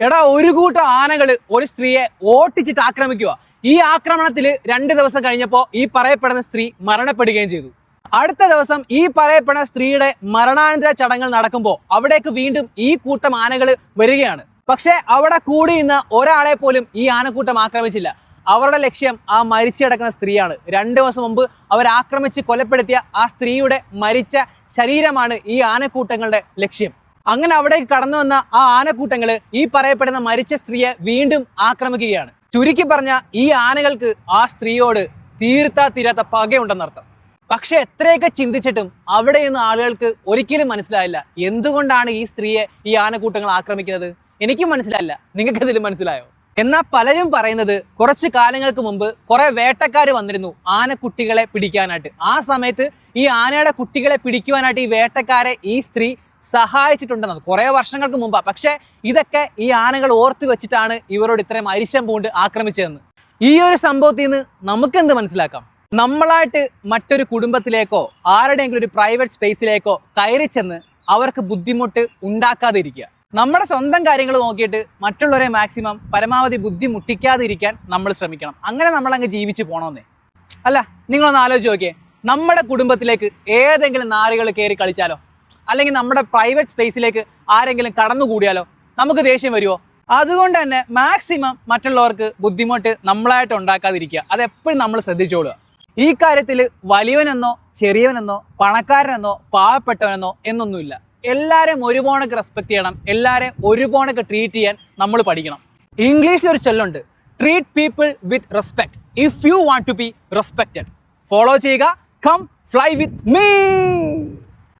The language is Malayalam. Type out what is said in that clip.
എടാ, ഒരു കൂട്ടം ആനകൾ ഒരു സ്ത്രീയെ ഓട്ടിച്ചിട്ട് ആക്രമിക്കുക. ഈ ആക്രമണത്തിൽ 2 ദിവസം കഴിഞ്ഞപ്പോൾ ഈ പറയപ്പെടുന്ന സ്ത്രീ മരണപ്പെടുകയും ചെയ്തു. അടുത്ത ദിവസം ഈ പറയപ്പെടുന്ന സ്ത്രീയുടെ മരണാനന്തര ചടങ്ങുകൾ നടക്കുമ്പോൾ അവിടേക്ക് വീണ്ടും ഈ കൂട്ടം ആനകൾ വരികയാണ്. പക്ഷെ അവിടെ കൂടിയുന്ന ഒരാളെ പോലും ഈ ആനക്കൂട്ടം ആക്രമിച്ചില്ല. അവരുടെ ലക്ഷ്യം ആ മരിച്ചു കിടക്കുന്ന സ്ത്രീയാണ്. 2 ദിവസം മുമ്പ് അവർ ആക്രമിച്ച് കൊലപ്പെടുത്തിയ ആ സ്ത്രീയുടെ മരിച്ച ശരീരമാണ് ഈ ആനക്കൂട്ടങ്ങളുടെ ലക്ഷ്യം. അങ്ങനെ അവിടേക്ക് കടന്നു വന്ന ആ ആനക്കൂട്ടങ്ങൾ ഈ പറയപ്പെടുന്ന മരിച്ച സ്ത്രീയെ വീണ്ടും ആക്രമിക്കുകയാണ്. ചുരുക്കി പറഞ്ഞ ഈ ആനകൾക്ക് ആ സ്ത്രീയോട് തീരാത്ത പകയുണ്ടെന്നർത്ഥം. പക്ഷെ എത്രയൊക്കെ ചിന്തിച്ചിട്ടും അവിടെ നിന്ന് ആളുകൾക്ക് ഒരിക്കലും മനസ്സിലായില്ല എന്തുകൊണ്ടാണ് ഈ സ്ത്രീയെ ഈ ആനക്കൂട്ടങ്ങൾ ആക്രമിക്കുന്നത്. എനിക്കും മനസ്സിലായില്ല. നിങ്ങൾക്ക് ഇതിൽ മനസ്സിലായോ? എന്നാൽ പലരും പറയുന്നത് കുറച്ച് കാലങ്ങൾക്ക് മുമ്പ് കുറെ വേട്ടക്കാർ വന്നിരുന്നു ആനക്കുട്ടികളെ പിടിക്കാനായിട്ട്. ആ സമയത്ത് ഈ ആനയുടെ കുട്ടികളെ പിടിക്കുവാനായിട്ട് ഈ വേട്ടക്കാരെ ഈ സ്ത്രീ സഹായിച്ചിട്ടുണ്ടെന്നത് കുറെ വർഷങ്ങൾക്ക് മുമ്പാണ്. പക്ഷെ ഇതൊക്കെ ഈ ആനകൾ ഓർത്തു വെച്ചിട്ടാണ് ഇവരോട് ഇത്രയും അരിശം പൂണ്ട് ആക്രമിച്ചതെന്ന്. ഈ ഒരു സംഭവത്തിൽ നിന്ന് നമുക്കെന്ത് മനസ്സിലാക്കാം? നമ്മളായിട്ട് മറ്റൊരു കുടുംബത്തിലേക്കോ ആരുടെയെങ്കിലും ഒരു പ്രൈവറ്റ് സ്പേസിലേക്കോ കയറി ചെന്ന് അവർക്ക് ബുദ്ധിമുട്ട് ഉണ്ടാക്കാതിരിക്കുക. നമ്മുടെ സ്വന്തം കാര്യങ്ങൾ നോക്കിയിട്ട് മറ്റുള്ളവരെ മാക്സിമം പരമാവധി ബുദ്ധിമുട്ടിക്കാതിരിക്കാൻ നമ്മൾ ശ്രമിക്കണം. അങ്ങനെ നമ്മളങ്ങ് ജീവിച്ച് പോകണമെന്നേ. അല്ല, നിങ്ങളൊന്ന് ആലോചിച്ച് നോക്കിയേ, നമ്മുടെ കുടുംബത്തിലേക്ക് ഏതെങ്കിലും നാറികൾ കയറി കളിച്ചാലോ, അല്ലെങ്കിൽ നമ്മുടെ പ്രൈവറ്റ് സ്പേസിലേക്ക് ആരെങ്കിലും കടന്നുകൂടിയാലോ നമുക്ക് ദേഷ്യം വരുമോ? അതുകൊണ്ട് തന്നെ മാക്സിമം മറ്റുള്ളവർക്ക് ബുദ്ധിമുട്ട് നമ്മളായിട്ട് ഉണ്ടാക്കാതിരിക്കുക. അതെപ്പോഴും നമ്മൾ ശ്രദ്ധിച്ചോളുക. ഈ കാര്യത്തിൽ വലിയവനെന്നോ ചെറിയവനെന്നോ പണക്കാരനെന്നോ പാവപ്പെട്ടവനെന്നോ എന്നൊന്നുമില്ല. എല്ലാവരെയും ഒരുപോണക്ക് റെസ്പെക്ട് ചെയ്യണം. എല്ലാവരെയും ഒരുപോണക്ക് ട്രീറ്റ് ചെയ്യാൻ നമ്മൾ പഠിക്കണം. ഇംഗ്ലീഷിൽ ഒരു ചൊല്ലുണ്ട്, treat people with respect if you want to be respected. Follow ചെയ്യുക. Come fly with me.